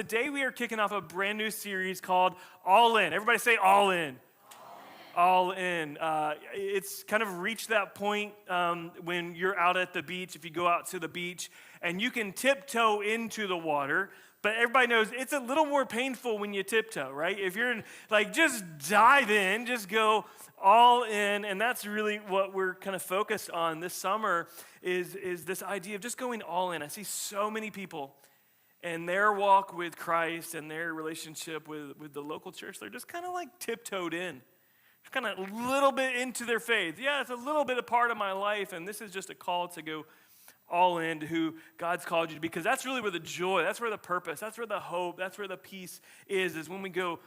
Today we are kicking off a brand new series called All In. Everybody say All In. All in. It's kind of reached that point when you're out at the beach, if you go out to the beach, and you can tiptoe into the water, but everybody knows it's a little more painful when you tiptoe, right? If you're just dive in, just go all in, and that's really what we're kind of focused on this summer is this idea of just going all in. I see so many people and their walk with Christ and their relationship with the local church, they're just kind of like tiptoed in. Just kind of a little bit into their faith. Yeah, it's a little bit a part of my life, and this is just a call to go all in to who God's called you to be, because that's really where the joy, that's where the purpose, that's where the hope, that's where the peace is when we go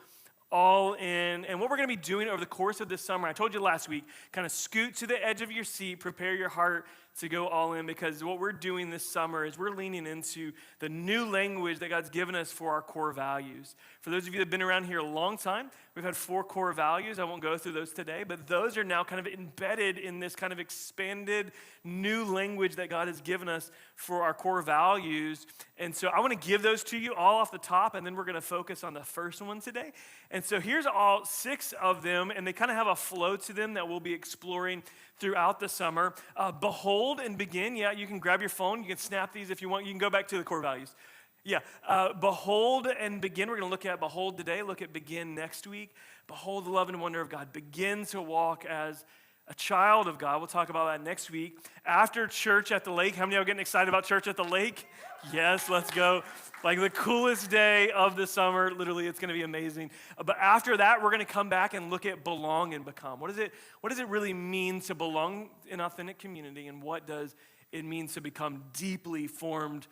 all in. And what we're going to be doing over the course of this summer, I told you last week, kind of scoot to the edge of your seat, prepare your heart to go all in, because what we're doing this summer is we're leaning into the new language that God's given us for our core values. For those of you that have been around here a long time, we've had 4 core values. I won't go through those today, but those are now kind of embedded in this kind of expanded new language that God has given us for our core values. And so I want to give those to you all off the top, and then we're going to focus on the first one today. And so here's all 6 of them, and they kind of have a flow to them that we'll be exploring throughout the summer. Behold and begin. Yeah, you can grab your phone. You can snap these if you want. You can go back to the core values. Yeah, behold and begin. We're going to look at behold today. Look at begin next week. Behold the love and wonder of God. Begin to walk as a child of God. We'll talk about that next week. After church at the lake. How many of you are getting excited about church at the lake? Yes, let's go. Like the coolest day of the summer. Literally, it's going to be amazing. But after that, we're going to come back and look at belong and become. What does it really mean to belong in authentic community, and what does it mean to become deeply formed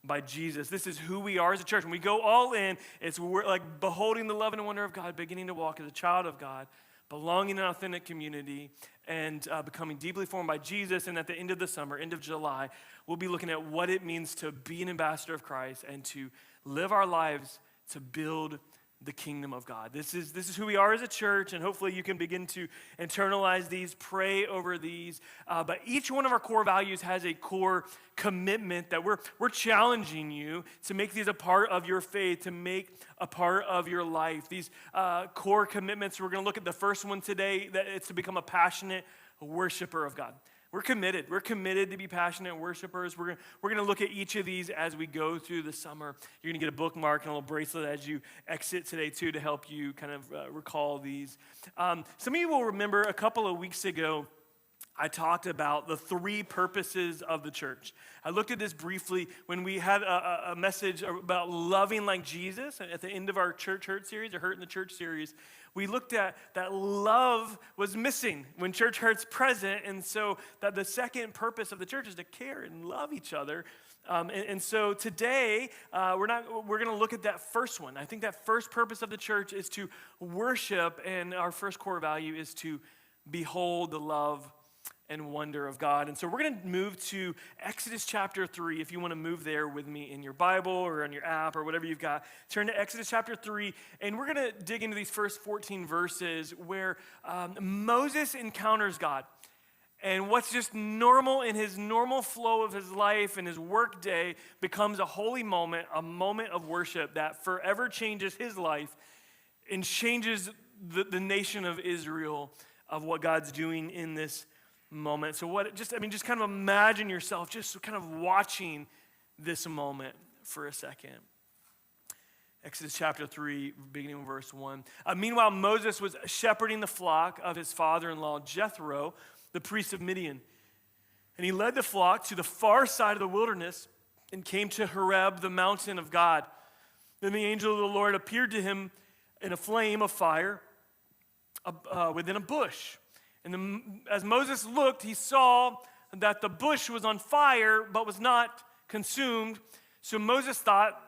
by Jesus? This is who we are as a church. When we go all in, we're like beholding the love and wonder of God, beginning to walk as a child of God, belonging in an authentic community, and becoming deeply formed by Jesus. And at the end of the summer, end of July, we'll be looking at what it means to be an ambassador of Christ and to live our lives to build the kingdom of God. This is who we are as a church, and hopefully you can begin to internalize these, pray over these. But each one of our core values has a core commitment that we're challenging you to make these a part of your faith, to make a part of your life. These core commitments, we're going to look at the first one today, that it's to become a passionate worshiper of God. We're committed. We're committed to be passionate worshipers. We're going to look at each of these as we go through the summer. You're going to get a bookmark and a little bracelet as you exit today, too, to help you kind of recall these. Some of you will remember a couple of weeks ago, I talked about the 3 purposes of the church. I looked at this briefly when we had a message about loving like Jesus at the end of our Church Hurt series, or Hurt in the Church series. We looked at that love was missing when church hurt's present, and so that the second purpose of the church is to care and love each other. And so today, we're going to look at that first one. I think that first purpose of the church is to worship, and our first core value is to behold the love and wonder of God. And so we're going to move to Exodus chapter 3. If you want to move there with me in your Bible or on your app or whatever you've got, turn to Exodus chapter 3, and we're going to dig into these first 14 verses where Moses encounters God. And what's just normal in his normal flow of his life and his work day becomes a holy moment, a moment of worship that forever changes his life and changes the nation of Israel of what God's doing in this moment. So just kind of imagine yourself just kind of watching this moment for a second. Exodus chapter 3, beginning with verse 1. Meanwhile, Moses was shepherding the flock of his father-in-law, Jethro, the priest of Midian. And he led the flock to the far side of the wilderness and came to Horeb, the mountain of God. Then the angel of the Lord appeared to him in a flame of fire within a bush. And as Moses looked, he saw that the bush was on fire, but was not consumed. So Moses thought,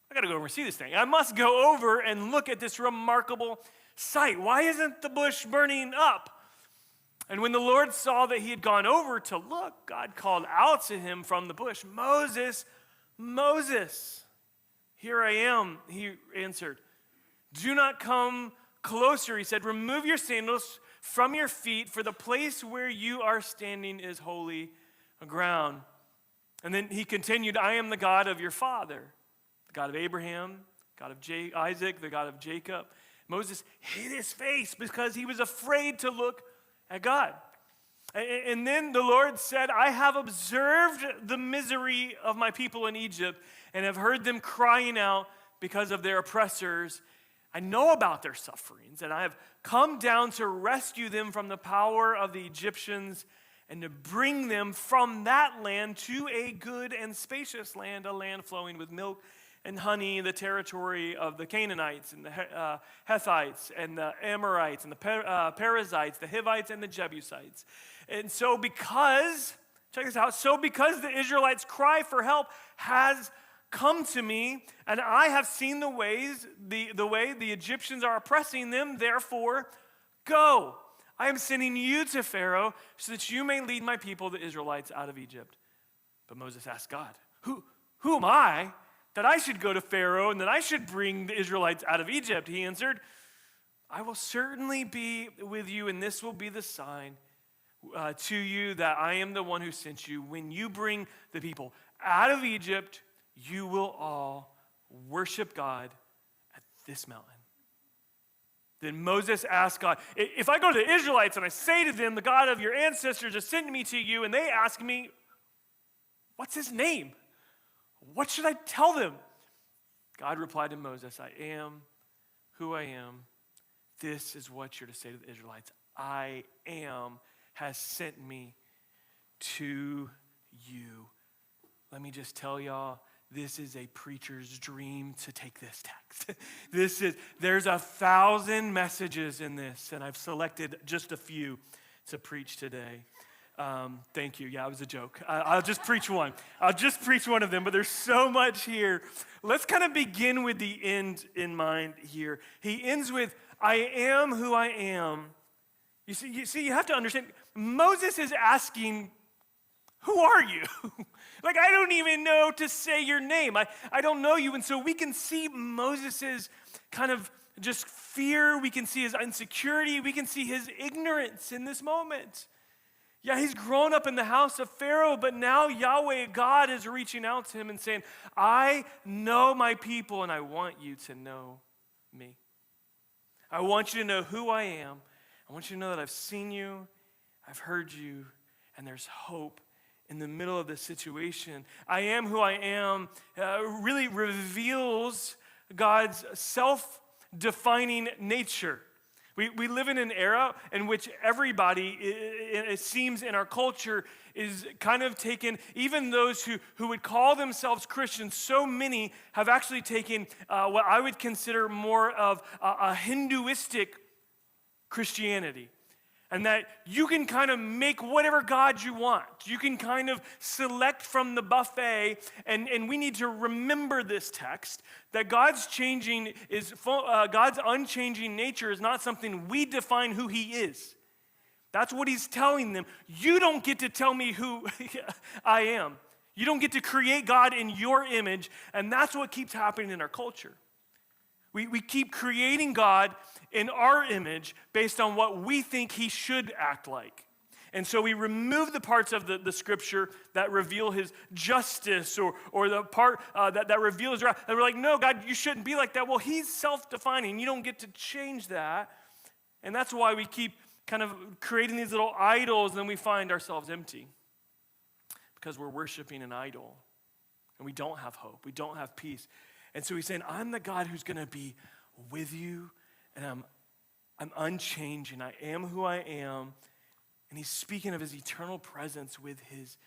I got to go over and see this thing. I must go over and look at this remarkable sight. Why isn't the bush burning up? And when the Lord saw that he had gone over to look, God called out to him from the bush, Moses, Moses. Here I am, he answered. Do not come closer, he said. Remove your sandals from your feet, for the place where you are standing is holy ground. And then he continued, I am the God of your father, the God of Abraham, God of Isaac, the God of Jacob. Moses hid his face because he was afraid to look at God. And then the Lord said, I have observed the misery of my people in Egypt and have heard them crying out because of their oppressors. I know about their sufferings, and I have come down to rescue them from the power of the Egyptians and to bring them from that land to a good and spacious land, a land flowing with milk and honey, the territory of the Canaanites and the Hethites and the Amorites and the Perizzites, the Hivites and the Jebusites. And so because the Israelites' cry for help has come to me, and I have seen the way the Egyptians are oppressing them, therefore go. I am sending you to Pharaoh so that you may lead my people, the Israelites, out of Egypt. But Moses asked God, who am I that I should go to Pharaoh and that I should bring the Israelites out of Egypt? He answered, I will certainly be with you, and this will be the sign to you that I am the one who sent you. When you bring the people out of Egypt, you will all worship God at this mountain. Then Moses asked God, if I go to the Israelites and I say to them, the God of your ancestors has sent me to you, and they ask me, what's his name? What should I tell them? God replied to Moses, I am who I am. This is what you're to say to the Israelites. I am has sent me to you. Let me just tell y'all, this is a preacher's dream to take this text. There's 1,000 messages in this, and I've selected just a few to preach today. Thank you. Yeah, it was a joke. I'll just preach one. I'll just preach one of them, but there's so much here. Let's kind of begin with the end in mind here. He ends with, I am who I am. You see, you have to understand, Moses is asking, who are you? Like, I don't even know to say your name. I don't know you. And so we can see Moses's kind of just fear. We can see his insecurity. We can see his ignorance in this moment. Yeah, he's grown up in the house of Pharaoh, but now Yahweh, God, is reaching out to him and saying, I know my people, and I want you to know me. I want you to know who I am. I want you to know that I've seen you, I've heard you, and there's hope in the middle of this situation. I am who I am really reveals God's self-defining nature. We live in an era in which everybody, it seems in our culture, is kind of taken, even those who would call themselves Christians, so many have actually taken what I would consider more of a Hinduistic Christianity. And that you can kind of make whatever God you want. You can kind of select from the buffet. And we need to remember this text, that God's unchanging nature is not something we define who he is. That's what he's telling them. You don't get to tell me who I am. You don't get to create God in your image. And that's what keeps happening in our culture. We keep creating God in our image based on what we think he should act like. And so we remove the parts of the scripture that reveal his justice or the part that reveals wrath. And we're like, no, God, you shouldn't be like that. Well, he's self-defining. You don't get to change that. And that's why we keep kind of creating these little idols, and then we find ourselves empty because we're worshiping an idol. And we don't have hope. We don't have peace. And so he's saying, I'm the God who's going to be with you, and I'm unchanging. I am who I am. And he's speaking of his eternal presence with his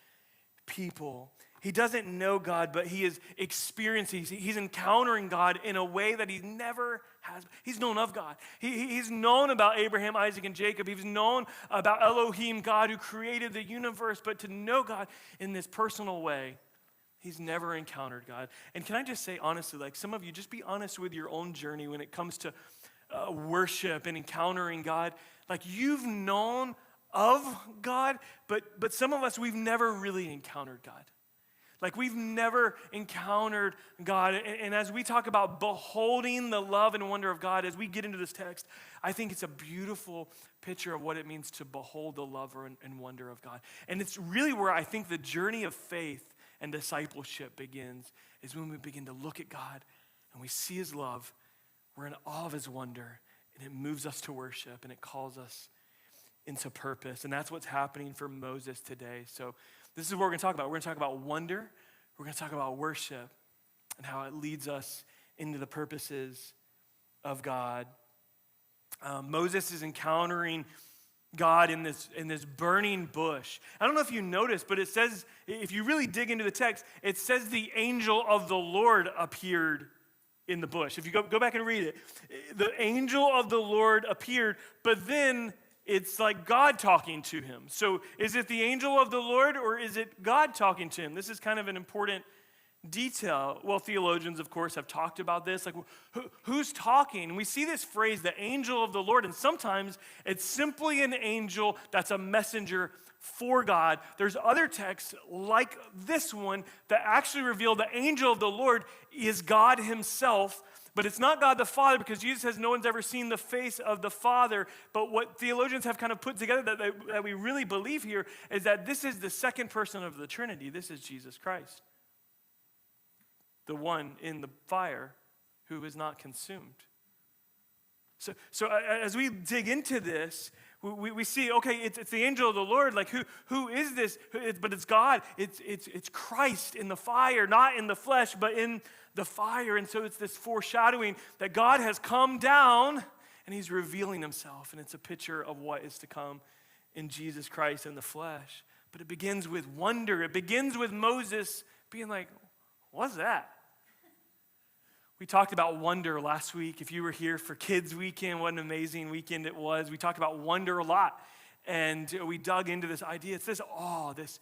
people. He doesn't know God, but he is experiencing, he's encountering God in a way that he never has. He's known of God. He's known about Abraham, Isaac, and Jacob. He's known about Elohim, God who created the universe. But to know God in this personal way, he's never encountered God. And can I just say honestly, like some of you, just be honest with your own journey when it comes to worship and encountering God. Like you've known of God, but some of us, we've never really encountered God. Like we've never encountered God. And as we talk about beholding the love and wonder of God, as we get into this text, I think it's a beautiful picture of what it means to behold the love and wonder of God. And it's really where I think the journey of faith and discipleship begins, is when we begin to look at God and we see his love, we're in awe of his wonder, and it moves us to worship, and it calls us into purpose. And that's what's happening for Moses today. So this is what we're going to talk about. We're going to talk about wonder. We're going to talk about worship and how it leads us into the purposes of God. Moses is encountering God in this burning bush. I don't know if you noticed, but it says, if you really dig into the text, it says the angel of the Lord appeared in the bush. If you go back and read it, the angel of the Lord appeared, but then it's like God talking to him. So is it the angel of the Lord or is it God talking to him? This is kind of an important detail. Well, theologians, of course, have talked about this. Like, who's talking? And we see this phrase, the angel of the Lord, and sometimes it's simply an angel that's a messenger for God. There's other texts like this one that actually reveal the angel of the Lord is God himself, but it's not God the Father, because Jesus says no one's ever seen the face of the Father. But what theologians have kind of put together that we really believe here is that this is the second person of the Trinity. This is Jesus Christ, the one in the fire who is not consumed. So as we dig into this, we see, okay, it's the angel of the Lord. Like, who is this? But it's God. It's Christ in the fire, not in the flesh, but in the fire. And so it's this foreshadowing that God has come down and he's revealing himself. And it's a picture of what is to come in Jesus Christ in the flesh. But it begins with wonder. It begins with Moses being like, what's that? We talked about wonder last week. If you were here for Kids Weekend, what an amazing weekend it was. We talked about wonder a lot, and we dug into this idea. It's this awe, this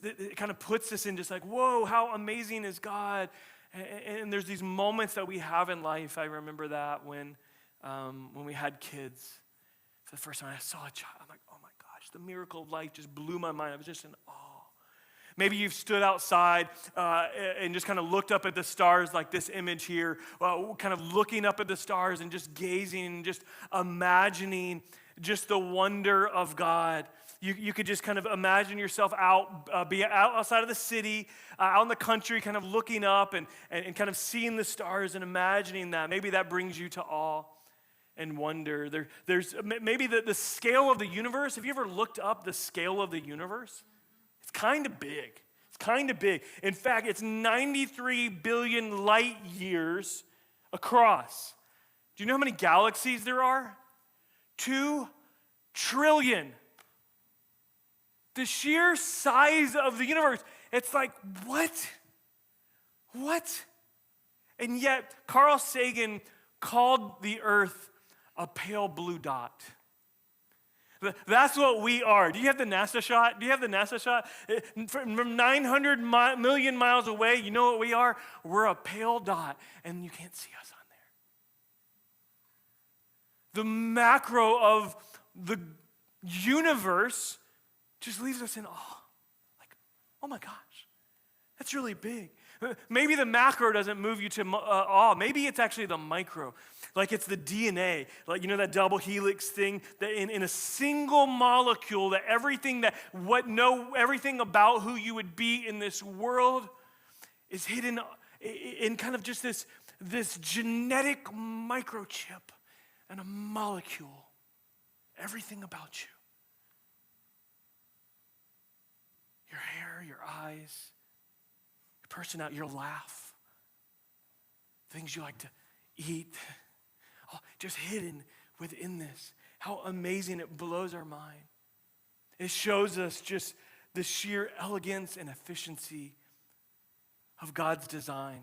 it kind of puts us in just like, whoa, how amazing is God? And there's these moments that we have in life. I remember that when we had kids. For the first time I saw a child, I'm like, oh my gosh, the miracle of life just blew my mind. I was just in awe. Maybe you've stood outside and just kind of looked up at the stars like this image here, kind of looking up at the stars and just gazing and just imagining just the wonder of God. You could just kind of imagine yourself be outside of the city, out in the country, kind of looking up and kind of seeing the stars and imagining that. Maybe that brings you to awe and wonder. There's maybe the scale of the universe. Have you ever looked up the scale of the universe? It's kind of big. It's kind of big. In fact, it's 93 billion light years across. Do you know how many galaxies there are? 2 trillion. The sheer size of the universe. It's like, what? What? And yet, Carl Sagan called the Earth a pale blue dot. That's what we are. Do you have the NASA shot? Do you have the NASA shot? From 900 million miles away, you know what we are? We're a pale dot, and you can't see us on there. The macro of the universe just leaves us in awe. Like, oh my gosh, that's really big. Maybe the macro doesn't move you to awe. Maybe it's actually the micro. Like it's the DNA, like, you know, that double helix thing that in a single molecule, that everything about who you would be in this world is hidden in kind of just this genetic microchip and a molecule. Everything about you. Your hair, your eyes, your personality, your laugh, things you like to eat. Just hidden within this. How amazing, it blows our mind. It shows us just the sheer elegance and efficiency of God's design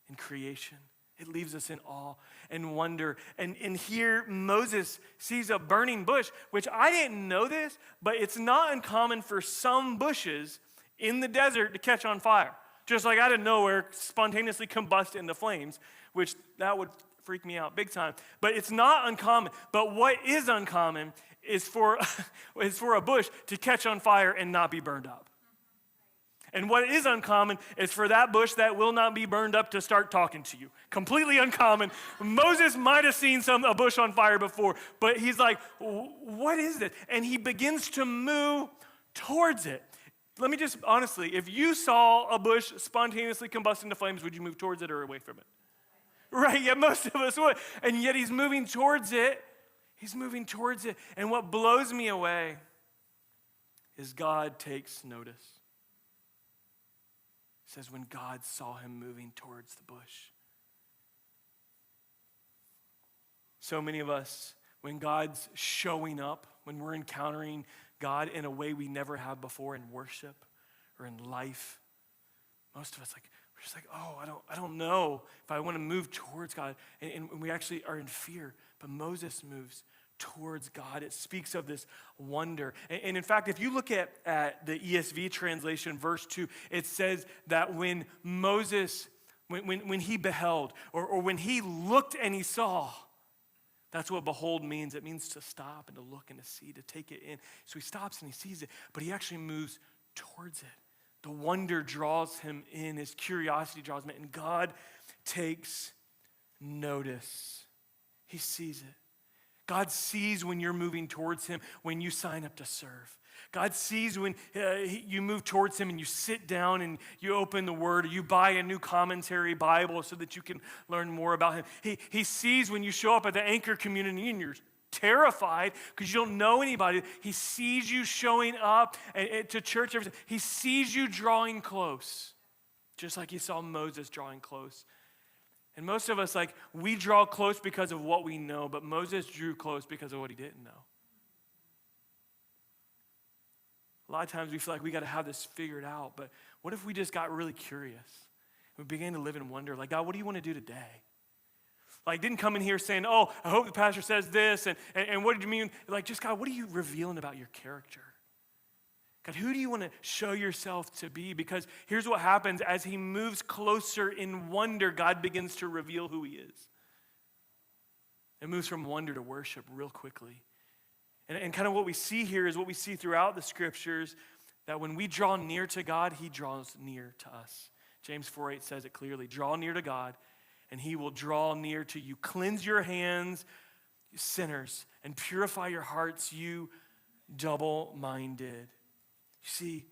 and creation. It leaves us in awe and wonder. And here Moses sees a burning bush, which I didn't know this, but it's not uncommon for some bushes in the desert to catch on fire. Just like out of nowhere, spontaneously combust into flames, which that would freak me out big time. But it's not uncommon. But what is uncommon is for a bush to catch on fire and not be burned up. And what is uncommon is for that bush that will not be burned up to start talking to you. Completely uncommon. Moses might have seen a bush on fire before, but he's like, what is this? And he begins to move towards it. Let me just, honestly, if you saw a bush spontaneously combust into flames, would you move towards it or away from it? Right, yeah, most of us would. And yet he's moving towards it. He's moving towards it. And what blows me away is God takes notice. It says when God saw him moving towards the bush. So many of us, when God's showing up, when we're encountering God in a way we never have before in worship or in life, most of us we're just like, oh, I don't know if I want to move towards God. And we actually are in fear. But Moses moves towards God. It speaks of this wonder. And in fact, if you look at the ESV translation, verse 2, it says that when Moses, when he beheld, or when he looked and he saw, that's what behold means. It means to stop and to look and to see, to take it in. So he stops and he sees it, but he actually moves towards it. The wonder draws him in. His curiosity draws him in. And God takes notice. He sees it. God sees when you're moving towards him, when you sign up to serve. God sees when you move towards him and you sit down and you open the word, or you buy a new commentary Bible so that you can learn more about him. He sees when you show up at the Anchor community and you're terrified because you don't know anybody. He sees you showing up to church. He sees you drawing close, just like he saw Moses drawing close. And most of us, we draw close because of what we know, but Moses drew close because of what he didn't know. A lot of times we feel like we got to have this figured out, but what if we just got really curious? We began to live in wonder, God, what do you want to do today? Didn't come in here saying, oh, I hope the pastor says this, and what did you mean? Just, God, what are you revealing about your character? God, who do you want to show yourself to be? Because here's what happens. As he moves closer in wonder, God begins to reveal who he is. It moves from wonder to worship real quickly. And kind of what we see here is what we see throughout the scriptures, that when we draw near to God, he draws near to us. James 4:8 says it clearly. Draw near to God, and he will draw near to you. Cleanse your hands, you sinners, and purify your hearts, you double-minded. You see,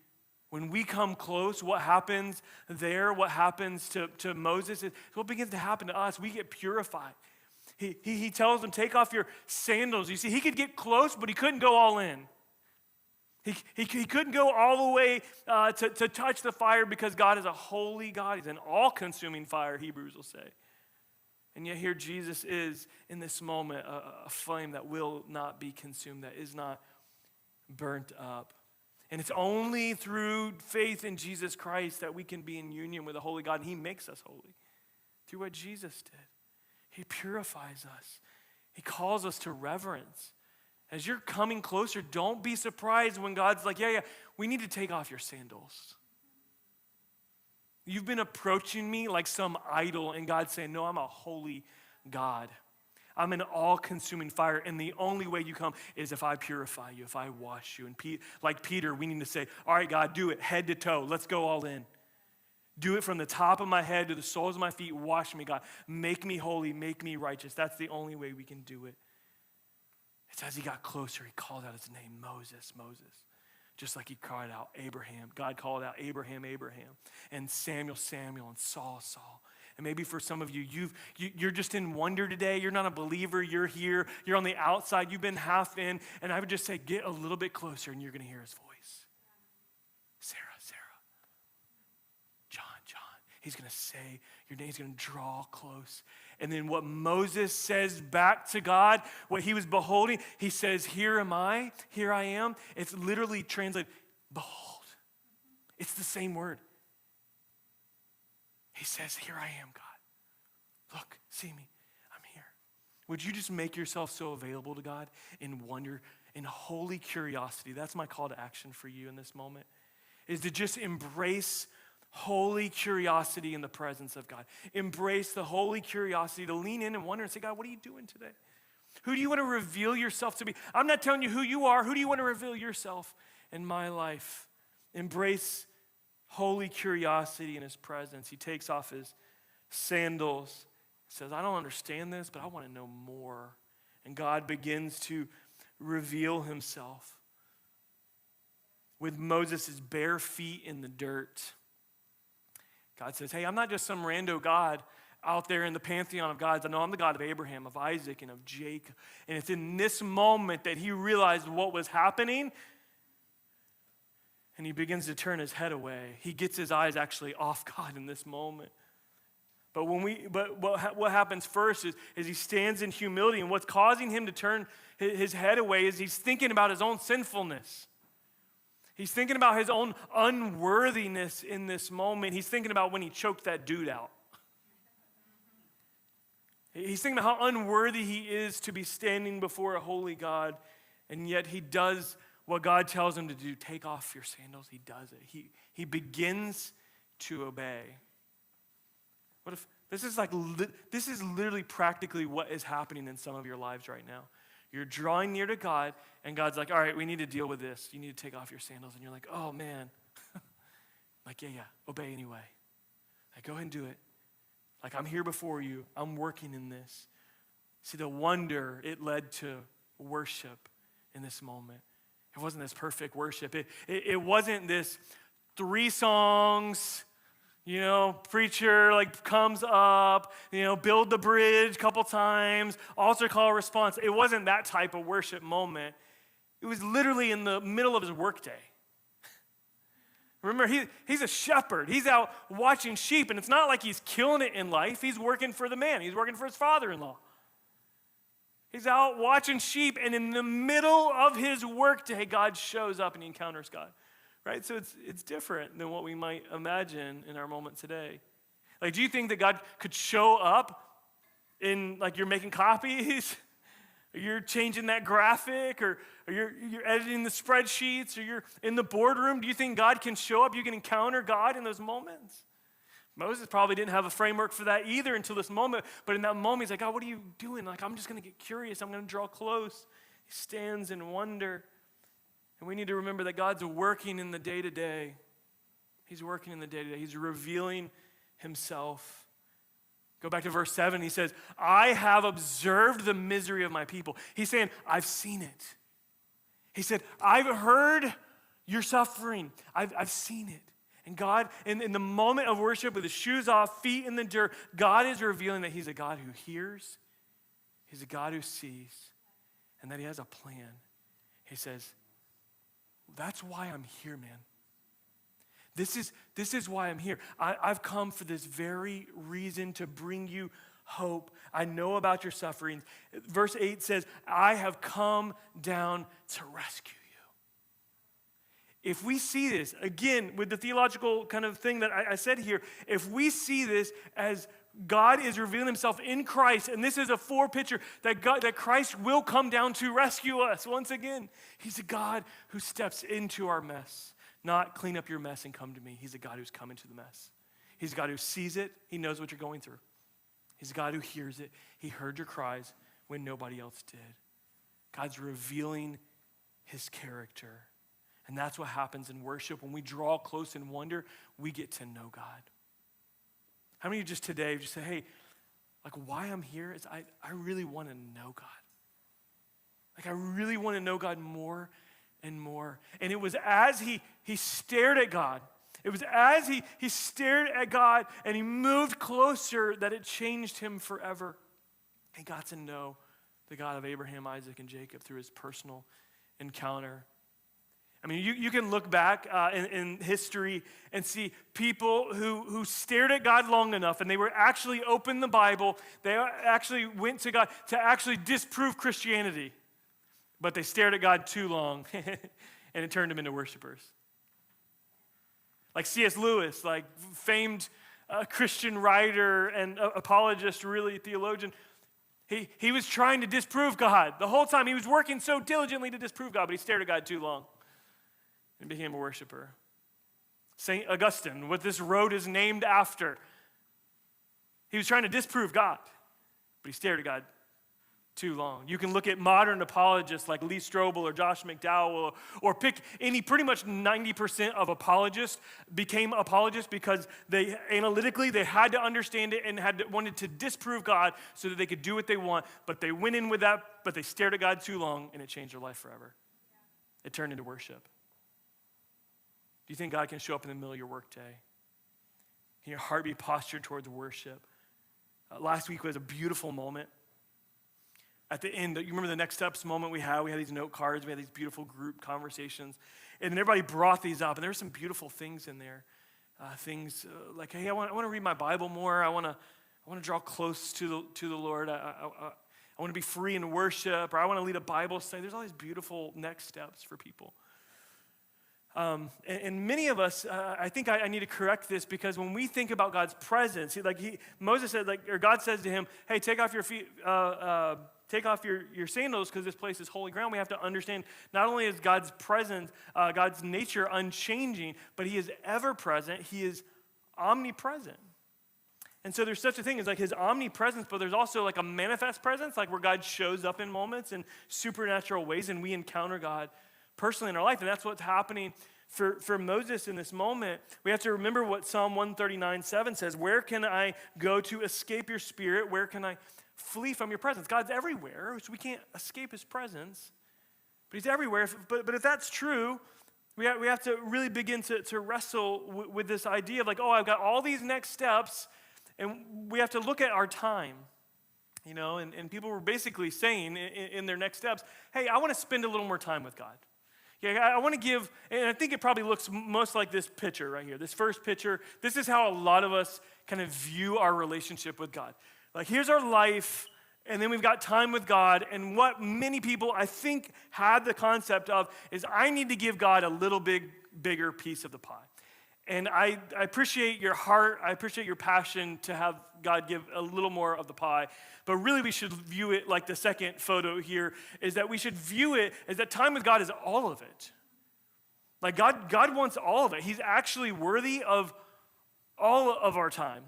when we come close, what happens there, what happens to Moses, is what begins to happen to us. We get purified. He tells them, take off your sandals. You see, he could get close, but he couldn't go all in. He couldn't go all the way to touch the fire because God is a holy God. He's an all-consuming fire, Hebrews will say. And yet here Jesus is, in this moment, a flame that will not be consumed, that is not burnt up. And it's only through faith in Jesus Christ that we can be in union with a holy God. And he makes us holy through what Jesus did. He purifies us. He calls us to reverence. As you're coming closer, don't be surprised when God's like, yeah, we need to take off your sandals. You've been approaching me like some idol, and God's saying, no, I'm a holy God. I'm an all-consuming fire, and the only way you come is if I purify you, if I wash you. And like Peter, we need to say, all right, God, do it head to toe. Let's go all in. Do it from the top of my head to the soles of my feet. Wash me, God. Make me holy. Make me righteous. That's the only way we can do it. It's as he got closer, he called out his name, Moses, Moses. Just like he called out Abraham. God called out Abraham, Abraham. And Samuel, Samuel. And Saul, Saul. And maybe for some of you, you're just in wonder today. You're not a believer. You're here. You're on the outside. You've been half in. And I would just say, get a little bit closer and you're going to hear his voice. Sarah, Sarah. John, John. He's going to say your name. He's going to draw close. And then what Moses says back to God, what he was beholding, he says, here am I. Here I am. It's literally translated, behold. It's the same word. He says, here I am, God. Look, see me. I'm here. Would you just make yourself so available to God in wonder, in holy curiosity? That's my call to action for you in this moment, is to just embrace holy curiosity in the presence of God. Embrace the holy curiosity to lean in and wonder and say, God, what are you doing today? Who do you want to reveal yourself to be? I'm not telling you who you are. Who do you want to reveal yourself in my life? Embrace holy curiosity in his presence. He takes off his sandals. He says, I don't understand this, but I want to know more. And God begins to reveal himself with Moses' bare feet in the dirt. God says, hey, I'm not just some rando God. out there in the pantheon of gods. I know I'm the God of Abraham, of Isaac, and of Jacob. And it's in this moment that he realized what was happening, and he begins to turn his head away. He gets his eyes actually off God in this moment. But what happens first is he stands in humility, and what's causing him to turn his head away is he's thinking about his own sinfulness. He's thinking about his own unworthiness in this moment. He's thinking about when he choked that dude out. He's thinking about how unworthy he is to be standing before a holy God, and yet he does what God tells him to do. Take off your sandals. He does it. He begins to obey. What if this is literally practically what is happening in some of your lives right now? You're drawing near to God, and God's like, all right, we need to deal with this. You need to take off your sandals. And you're like, oh, man. Like, yeah, obey anyway. Like, go ahead and do it. Like, I'm here before you. I'm working in this. See, the wonder, it led to worship in this moment. It wasn't this perfect worship. It wasn't this 3 songs, preacher comes up, build the bridge a couple times, altar call response. It wasn't that type of worship moment. It was literally in the middle of his workday. Remember, he's a shepherd. He's out watching sheep, and it's not like he's killing it in life. He's working for the man. He's working for his father-in-law. He's out watching sheep, and in the middle of his workday, God shows up and he encounters God. Right? So it's different than what we might imagine in our moment today. Do you think that God could show up in, you're making copies, or you're changing that graphic, or you're editing the spreadsheets, or you're in the boardroom? Do you think God can show up? You can encounter God in those moments? Moses probably didn't have a framework for that either until this moment, but in that moment, he's like, God, what are you doing? I'm just going to get curious. I'm going to draw close. He stands in wonder. And we need to remember that God's working in the day-to-day. He's working in the day-to-day. He's revealing himself. Go back to verse 7. He says, I have observed the misery of my people. He's saying, I've seen it. He said, I've heard your suffering. I've seen it. And God, in the moment of worship with his shoes off, feet in the dirt, God is revealing that he's a God who hears, he's a God who sees, and that he has a plan. He says, that's why I'm here, man. This is why I'm here. I've come for this very reason, to bring you hope. I know about your sufferings. Verse 8 says, I have come down to rescue you. If we see this, again, with the theological kind of thing that I said here, if we see this as God is revealing himself in Christ, and this is a forepicture that Christ will come down to rescue us once again. He's a God who steps into our mess, not clean up your mess and come to me. He's a God who's come into the mess. He's a God who sees it. He knows what you're going through. He's a God who hears it. He heard your cries when nobody else did. God's revealing his character. And that's what happens in worship. When we draw close in wonder, we get to know God. How many of you just today just say, hey, why I'm here is I really want to know God. I really want to know God more and more. And it was as he stared at God, it was as he stared at God and he moved closer that it changed him forever. He got to know the God of Abraham, Isaac, and Jacob through his personal encounter. I mean, you can look back in history and see people who stared at God long enough, and they were actually open the Bible. They actually went to God to actually disprove Christianity. But they stared at God too long, and it turned them into worshipers. Like C.S. Lewis, famed Christian writer and apologist, really theologian. He was trying to disprove God. The whole time he was working so diligently to disprove God, but he stared at God too long and became a worshiper. St. Augustine, what this road is named after, he was trying to disprove God, but he stared at God too long. You can look at modern apologists like Lee Strobel or Josh McDowell, or pick any, pretty much 90% of apologists became apologists because they analytically they had to understand it and wanted to disprove God so that they could do what they want, but they went in with that, but they stared at God too long and it changed their life forever. It turned into worship. Do you think God can show up in the middle of your workday? Can your heart be postured towards worship? Last week was a beautiful moment. At the end, you remember the next steps moment we had? We had these note cards. We had these beautiful group conversations. And then everybody brought these up. And there were some beautiful things in there. Things like, hey, I want to read my Bible more. I want to draw close to the Lord. I want to be free in worship. Or I want to lead a Bible study. There's all these beautiful next steps for people. And many of us, I think I need to correct this, because when we think about God's presence, Moses said, or God says to him, hey, take off your feet, take off your sandals, because this place is holy ground. We have to understand not only is God's presence, God's nature unchanging, but he is ever present. He is omnipresent. And so there's such a thing as like his omnipresence, but there's also like a manifest presence, like where God shows up in moments in supernatural ways, and we encounter God personally in our life. And that's what's happening for Moses in this moment. We have to remember what Psalm 139:7 says. Where can I go to escape your spirit? Where can I flee from your presence? God's everywhere, so we can't escape his presence, but he's everywhere. But if that's true, we have to really begin to wrestle with this idea of like, oh, I've got all these next steps, and we have to look at our time. And people were basically saying in their next steps, hey, I want to spend a little more time with God. Yeah, I want to give, and I think it probably looks most like this picture right here, this first picture. This is how a lot of us kind of view our relationship with God. Like, here's our life, and then we've got time with God, and what many people, I think, had the concept of is I need to give God a little bigger piece of the pie. And I appreciate your heart, I appreciate your passion to have God give a little more of the pie, but really we should view it like the second photo here, is that we should view it as that time with God is all of it. Like God wants all of it. He's actually worthy of all of our time,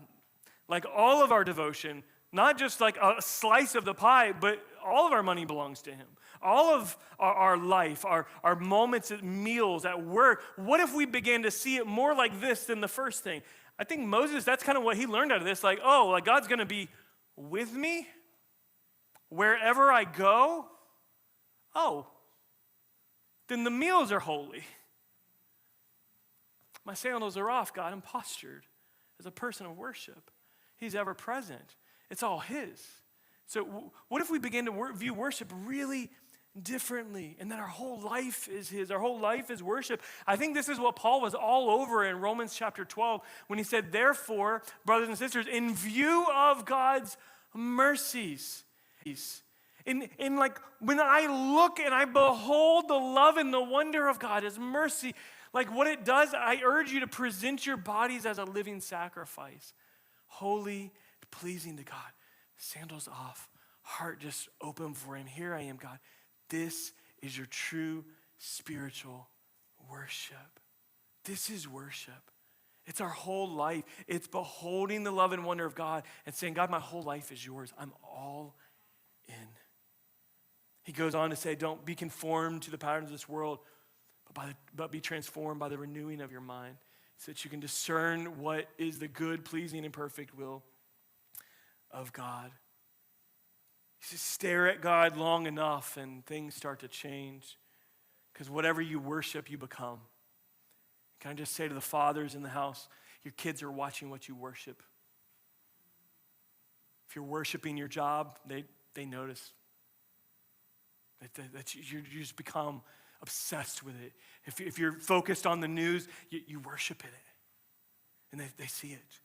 like all of our devotion, not just like a slice of the pie, but all of our money belongs to him. All of our life, our moments at meals, at work. What if we began to see it more like this than the first thing? I think Moses, that's kind of what he learned out of this. Like, oh, like God's going to be with me wherever I go. Oh, then the meals are holy. My sandals are off, God. I'm postured as a person of worship. He's ever present. It's all his. So what if we begin to view worship really differently, and that our whole life is his, our whole life is worship? I think this is what Paul was all over in Romans chapter 12 when he said, therefore, brothers and sisters, in view of God's mercies, in like when I look and I behold the love and the wonder of God, his mercy, like what it does, I urge you to present your bodies as a living sacrifice, holy, pleasing to God. Sandals off, heart just open for him. Here I am, God. This is your true spiritual worship. This is worship. It's our whole life. It's beholding the love and wonder of God and saying, God, my whole life is yours. I'm all in. He goes on to say, don't be conformed to the patterns of this world, but be transformed by the renewing of your mind, so that you can discern what is the good, pleasing, and perfect will of God. You just stare at God long enough and things start to change, because whatever you worship, you become. Can I just say to the fathers in the house, your kids are watching what you worship. If you're worshiping your job, they notice that you just become obsessed with it. If you're focused on the news, you worship it, and they see it.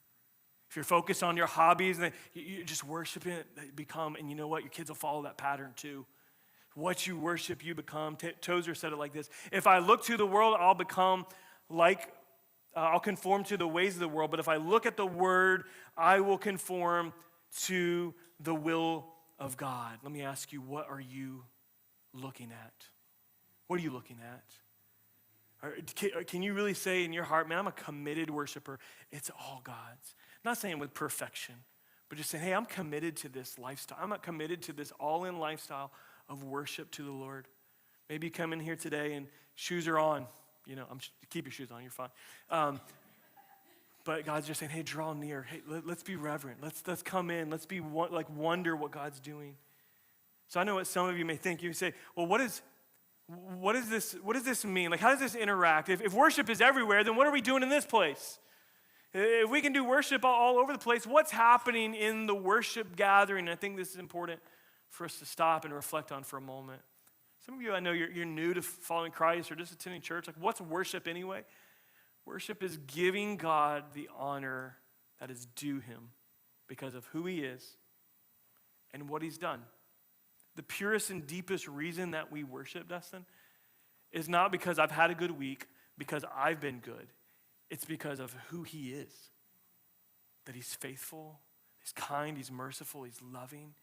If you're focused on your hobbies and you just worship it, they become, and you know what? Your kids will follow that pattern too. What you worship, you become. Tozer said it like this: if I look to the world, I'll become like, I'll conform to the ways of the world. But if I look at the word, I will conform to the will of God. Let me ask you, what are you looking at? What are you looking at? Can you really say in your heart, man, I'm a committed worshiper. It's all God's. Not saying with perfection, but just saying, hey, I'm committed to this lifestyle. I'm not committed to this all-in lifestyle of worship to the Lord. Maybe you come in here today and shoes are on. Keep your shoes on, you're fine. But God's just saying, hey, draw near. Hey, let's be reverent. Let's come in. Let's be wonder what God's doing. So I know what some of you may think. You say, well, what does this mean? Like, how does this interact? If worship is everywhere, then what are we doing in this place? If we can do worship all over the place, what's happening in the worship gathering? I think this is important for us to stop and reflect on for a moment. Some of you, I know you're new to following Christ or just attending church. Like, what's worship anyway? Worship is giving God the honor that is due him because of who he is and what he's done. The purest and deepest reason that we worship, Dustin, is not because I've had a good week, because I've been good. It's because of who he is. That he's faithful, he's kind, he's merciful, he's loving.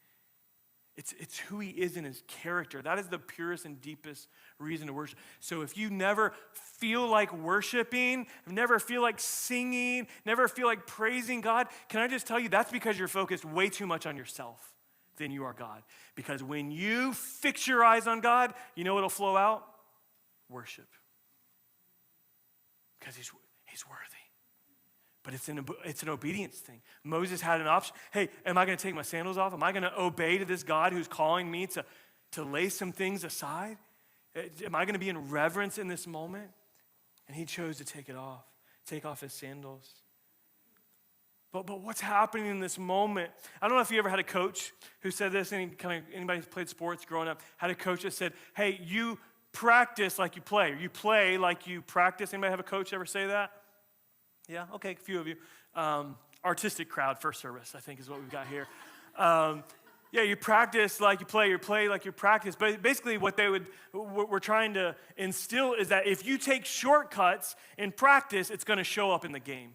It's who he is in his character. That is the purest and deepest reason to worship. So if you never feel like worshiping, never feel like singing, never feel like praising God, can I just tell you that's because you're focused way too much on yourself than you are God. Because when you fix your eyes on God, you know what'll flow out? Worship. Because he's worthy. But it's an obedience thing. Moses had an option. Hey, am I going to take my sandals off? Am I going to obey to this God who's calling me to lay some things aside? Am I going to be in reverence in this moment? And he chose to take off his sandals. But what's happening in this moment? I don't know if you ever had a coach who said this. Anybody who's played sports growing up had a coach that said, hey, you practice like you play. Or you play like you practice. Anybody have a coach ever say that? Yeah, okay, a few of you. Artistic crowd, first service, I think is what we've got here. Yeah, you practice like you play like you practice. But basically what we're trying to instill is that if you take shortcuts in practice, it's going to show up in the game.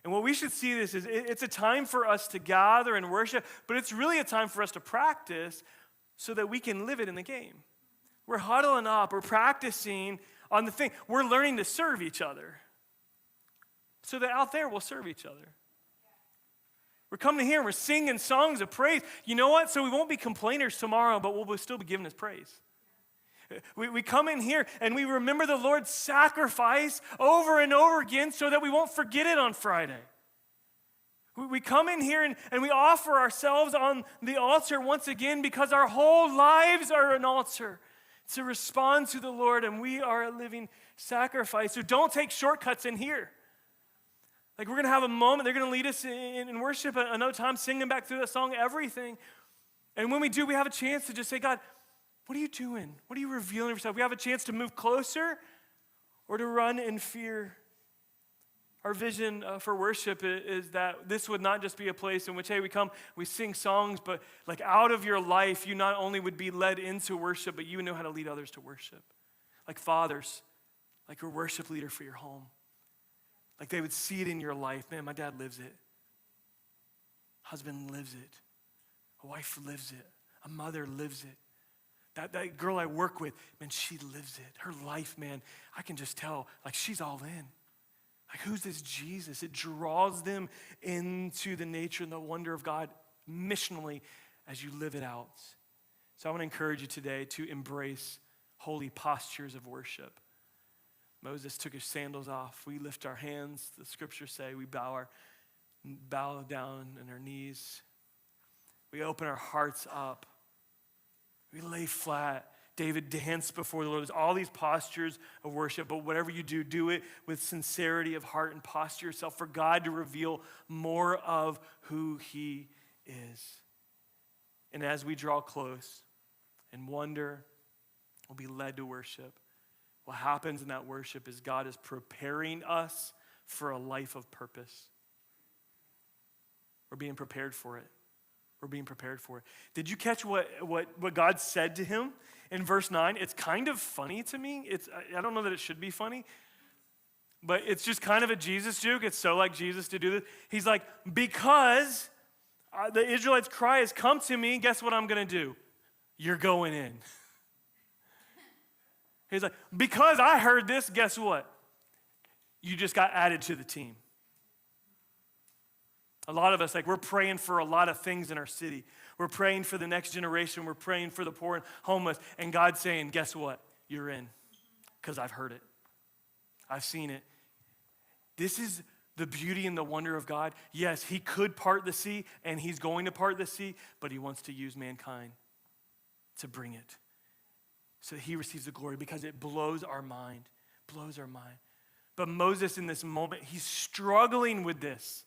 And what we should see this is it's a time for us to gather and worship, but it's really a time for us to practice so that we can live it in the game. We're huddling up, we're practicing on the thing. We're learning to serve each other. So that out there we'll serve each other. We're coming here and we're singing songs of praise. You know what? So we won't be complainers tomorrow, but we'll still be giving his praise. We come in here and we remember the Lord's sacrifice over and over again so that we won't forget it on Friday. We come in here and we offer ourselves on the altar once again because our whole lives are an altar to respond to the Lord, and we are a living sacrifice. So don't take shortcuts in here. Like, we're going to have a moment. They're going to lead us in worship another time, singing back through that song, Everything. And when we do, we have a chance to just say, God, what are you doing? What are you revealing of yourself? We have a chance to move closer or to run in fear. Our vision for worship is that this would not just be a place in which, hey, we come, we sing songs, but like out of your life, you not only would be led into worship, but you would know how to lead others to worship. Like fathers, like your worship leader for your home. Like they would see it in your life. Man, my dad lives it. Husband lives it. A wife lives it. A mother lives it. That girl I work with, man, she lives it. Her life, man, I can just tell, like she's all in. Like, who's this Jesus? It draws them into the nature and the wonder of God missionally as you live it out. So I want to encourage you today to embrace holy postures of worship. Moses took his sandals off. We lift our hands. The scriptures say we bow down on our knees. We open our hearts up. We lay flat. David danced before the Lord. There's all these postures of worship, but whatever you do, do it with sincerity of heart and posture yourself for God to reveal more of who he is. And as we draw close and wonder, we'll be led to worship. What happens in that worship is God is preparing us for a life of purpose. We're being prepared for it. We're being prepared for it. Did you catch what God said to him in verse 9? It's kind of funny to me. I don't know that it should be funny, but it's just kind of a Jesus joke. It's so like Jesus to do this. He's like, because the Israelites' cry has come to me, guess what I'm going to do? You're going in. He's like, because I heard this, guess what? You just got added to the team. A lot of us, like, we're praying for a lot of things in our city. We're praying for the next generation. We're praying for the poor and homeless. And God's saying, guess what? You're in. Because I've heard it. I've seen it. This is the beauty and the wonder of God. Yes, he could part the sea, and he's going to part the sea, but he wants to use mankind to bring it so that he receives the glory, because it blows our mind. Blows our mind. But Moses in this moment, he's struggling with this.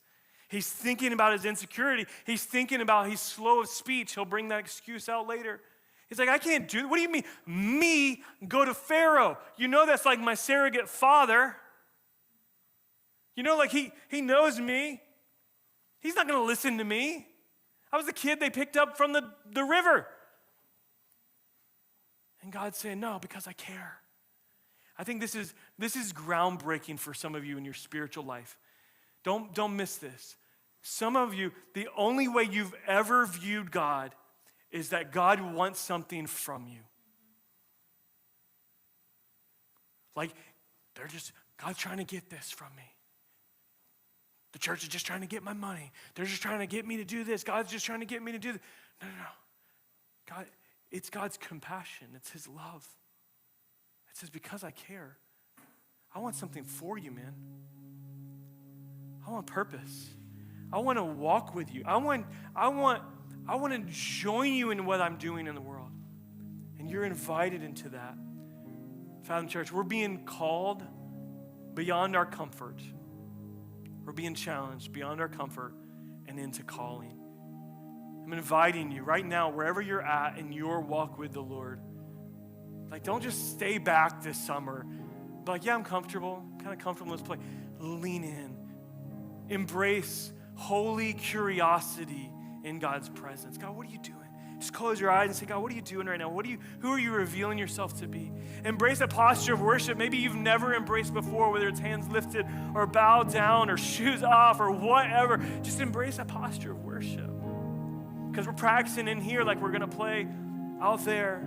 He's thinking about his insecurity. He's thinking about he's slow of speech. He'll bring that excuse out later. He's like, I can't do it. What do you mean? Me go to Pharaoh? You know that's like my surrogate father. You know, like he knows me. He's not going to listen to me. I was the kid they picked up from the river. And God's saying, no, because I care. I think this is groundbreaking for some of you in your spiritual life. Don't miss this. Some of you, the only way you've ever viewed God is that God wants something from you. Like, God's trying to get this from me. The church is just trying to get my money. They're just trying to get me to do this. God's just trying to get me to do this. No. God, it's God's compassion. It's his love. It says, because I care, I want something for you, man. I want purpose. I want to walk with you. I want to join you in what I'm doing in the world. And you're invited into that. Fathom Church, we're being called beyond our comfort. We're being challenged beyond our comfort and into calling. I'm inviting you right now, wherever you're at in your walk with the Lord. Like, don't just stay back this summer. But like, yeah, I'm comfortable. I'm kind of comfortable in this place. Lean in. Embrace holy curiosity in God's presence. God, what are you doing? Just close your eyes and say, God, what are you doing right now? Who are you revealing yourself to be? Embrace a posture of worship maybe you've never embraced before, whether it's hands lifted or bow down or shoes off or whatever. Just embrace a posture of worship. Because we're practicing in here like we're going to play out there.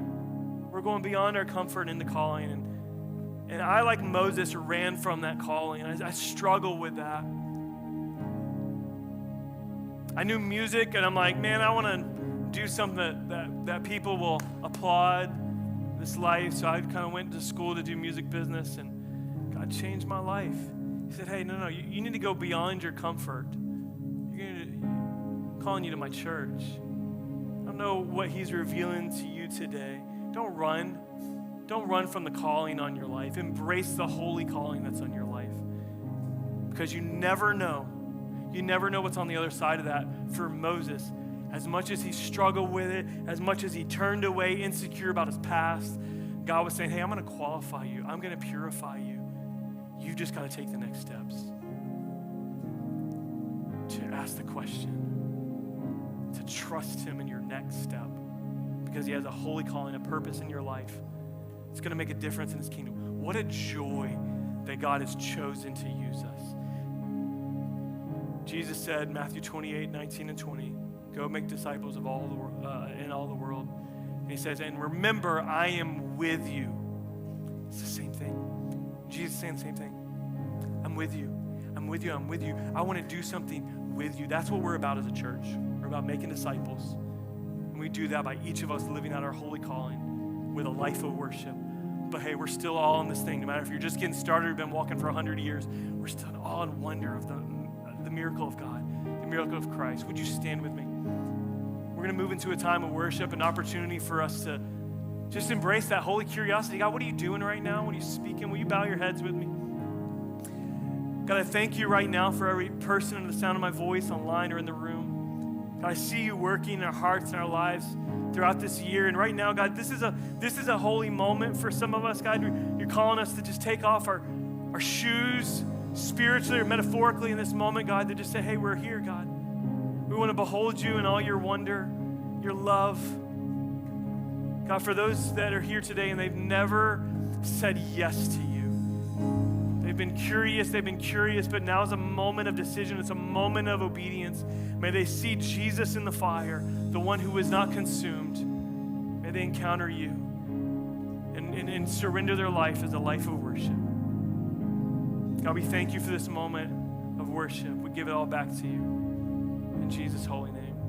We're going beyond our comfort into calling. And I, like Moses, ran from that calling. I struggle with that. I knew music, and I'm like, man, I want to do something that people will applaud this life. So I kind of went to school to do music business, and God changed my life. He said, hey, no, you need to go beyond your comfort. I'm calling you to my church. I don't know what he's revealing to you today. Don't run. Don't run from the calling on your life. Embrace the holy calling that's on your life. Because you never know. You never know what's on the other side of that. For Moses, as much as he struggled with it, as much as he turned away, insecure about his past, God was saying, hey, I'm going to qualify you. I'm going to purify you. You've just got to take the next steps to ask the question, to trust him in your next step, because he has a holy calling, a purpose in your life. It's going to make a difference in his kingdom. What a joy that God has chosen to use us. Jesus said, Matthew 28, 19 and 20, go make disciples of all the world, in all the world. And he says, and remember, I am with you. It's the same thing. Jesus is saying the same thing. I'm with you. I'm with you. I'm with you. I want to do something with you. That's what we're about as a church. We're about making disciples. And we do that by each of us living out our holy calling with a life of worship. But hey, we're still all in this thing. No matter if you're just getting started or been walking for 100 years, we're still all in wonder of the miracle of God, the miracle of Christ. Would you stand with me? We're going to move into a time of worship, an opportunity for us to just embrace that holy curiosity. God, what are you doing right now? What are you speaking? Will you bow your heads with me? God, I thank you right now for every person under the sound of my voice, online or in the room. God, I see you working in our hearts and our lives throughout this year. And right now, God, this is a holy moment for some of us. God, you're calling us to just take off our shoes spiritually or metaphorically in this moment, God, to just say, hey, we're here, God. We want to behold you in all your wonder, your love. God, for those that are here today and they've never said yes to you. They've been curious, but now is a moment of decision. It's a moment of obedience. May they see Jesus in the fire, the one who was not consumed. May they encounter you and surrender their life as a life of worship. God, we thank you for this moment of worship. We give it all back to you. In Jesus' holy name.